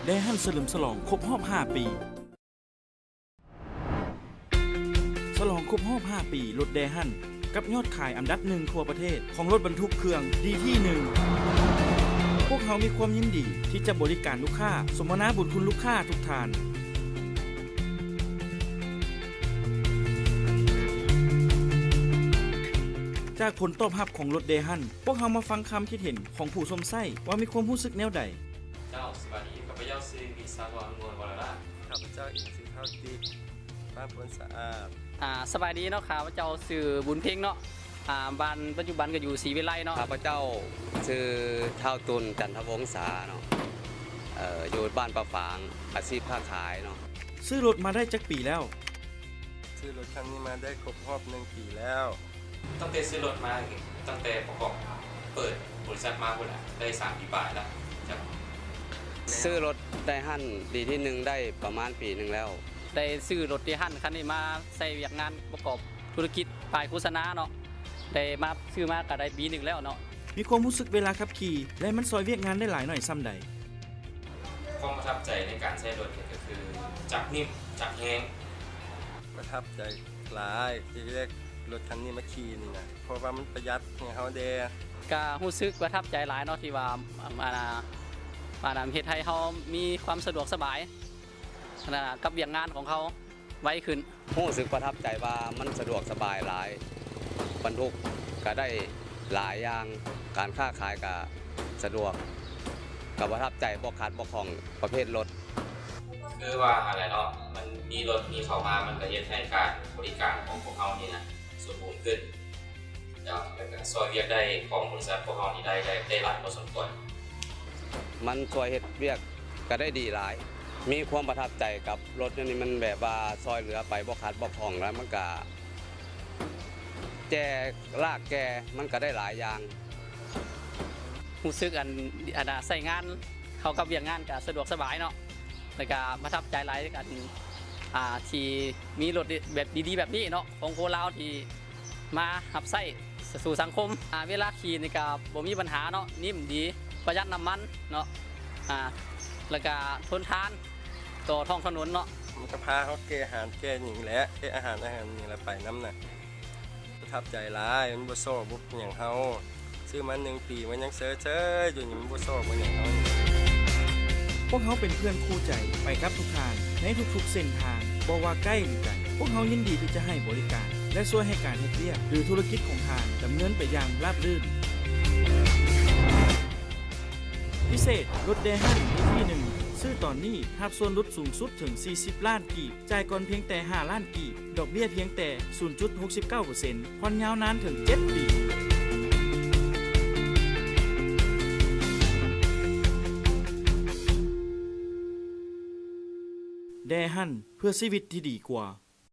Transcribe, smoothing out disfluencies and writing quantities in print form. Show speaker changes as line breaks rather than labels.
แดฮั่นเฉลิมฉลองครบรอบ 5 ปี ฉลองครบรอบ 5 ปีรถแดฮั่นกับยอดขายอันดับหนึ่งทั่วประเทศของรถบรรทุกเครื่องดีที่หนึ่งพวกเขามีความยินดีที่จะบริการลูกค้าสมนาบุญคุณลูกค้าทุกท่านจากผลตอบรับของรถเดฮั่นพวกเขามาฟังคำคิดเห็นของผู้ชมไส้ว่ามีความรู้สึกแนวใด
เจ้าสวัสดีข้าพเจ้าชื่อวิศวกรนวลวรราช
ข้าพเจ้าเอกสิทธิ์เท่าติ๊กบ้านพลสะอาด
สบายดีเนาะข้าพเจ้าชื่อบุญเพ็งเนาะบ้านปัจจุบันก็อยู่ศรีวิไลเนาะ
ข้าพเจ้าชื่อเท่าตุลจันทวงศาเนาะอยู่บ้านประฝางอาชีพค้าขายเนาะ
ซื้อรถมาได้จักปีแล้ว
ซื้อรถคันนี้มาได้ครบรอบ1 ปีแล้ว
ตั้งแต่ซื้อรถมาตั้งแต่ประกอบเปิดบริษัทมาคนละได้3 ปีปลายแล้วครับ
ซื้อรถได้หั่นดีที่1ได้ประมาณปี1แล้ว
ได้ซื้อรถที่หั่นคันนี้มาใส่เวียกงานประกอบธุรกิจฝ่ายโฆษณาเนาะได้มาซื้อมาก็ได้ปี1แล้วเนาะ
มีความรู้สึกเวลาขับขี่และมันซอยเวียกงานได้หลายหน่อยซ้ำใด
ความประทับใจในการใช้รถก็คือจับนิ่มจับแห้ง
ประทับใจหลายที่เรียกรถคันนี้มาขี่นี่นะเพราะว่ามันประหยัดเนี่ยเขาเด
ก็รู้สึกประทับใจหลายเนาะที่ว่ามาเฮ็ดให้เฮามีความสะดวกสบายกับเวียกงานของเขาไวขึ้น
รู้สึกประทับใจว่ามันสะดวกสบายหลายบรรทุกก็ได้หลายอย่างการค้าขายก็สะดวกกับประทับใจบ่ขาดบ่คล่องประเภทรถ
คือว่าอะไรเนาะมันมีรถมีเข้ามามันก็เฮ็ดให้การบริการของพวกเขานี่นะสมบูรณ์ขึ้นแล้วก็ซอยเวียกได้ของบริษัทพวกเขานี่ได้หลายพอสมควร
มันช่วยเฮ็ดเวียกก็ได้ดีหลายมีความประทับใจกับรถนี่มันแบบว่าซอยเหลือไปบ่ขาดบ่คล่องแล้วมันก็แจลากแกมันก็ได้หลายอย่าง
รู้สึกใส่งานเขากับเวียกงานก็สะดวกสบายเนาะแล้วก็ประทับใจหลายกันที่มีรถแบบดีๆแบบนี้เนาะของโคราชที่มาหับไส้สู่สังคมเวลาขี่นี่ก็บ่มีปัญหาเนาะนิ่มดีประหยัดน้ำมันเนาะแล้วก็ทนทานต่อท้องถนนเนาะ
มันก็พาเขาแก้อาหารแก้อย่างแหละแก้อาหารอย่างละไปน้ำน่ะประทับใจหลายมันบ่โซ่บุกอย่างเขาซื้อมา1 ปีมันยังเซออยู่นี่มันบ่โซ่บ่อย่างเขา
พวกเขาเป็นเพื่อนคู่ใจไปกับทุกทางในทุกๆเส้นทางบ่ว่าใกล้หรือไกลพวกเขายินดีที่จะให้บริการและช่วยให้การเฮ็ดเวียกหรือธุรกิจของทางดำเนินไปอย่างราบรื่นพิเศษรถแดฮั่นที่1ซื้อตอนนี้รับส่วนลดสูงสุดถึง40 ล้านกีบจ่ายก่อนเพียงแต่5 ล้านกีบดอกเบี้ยเพียงแต่ 0.69% ผ่อนยาวนานถึง7 ปีแดฮั่นเพื่อชีวิตที่ดีกว่า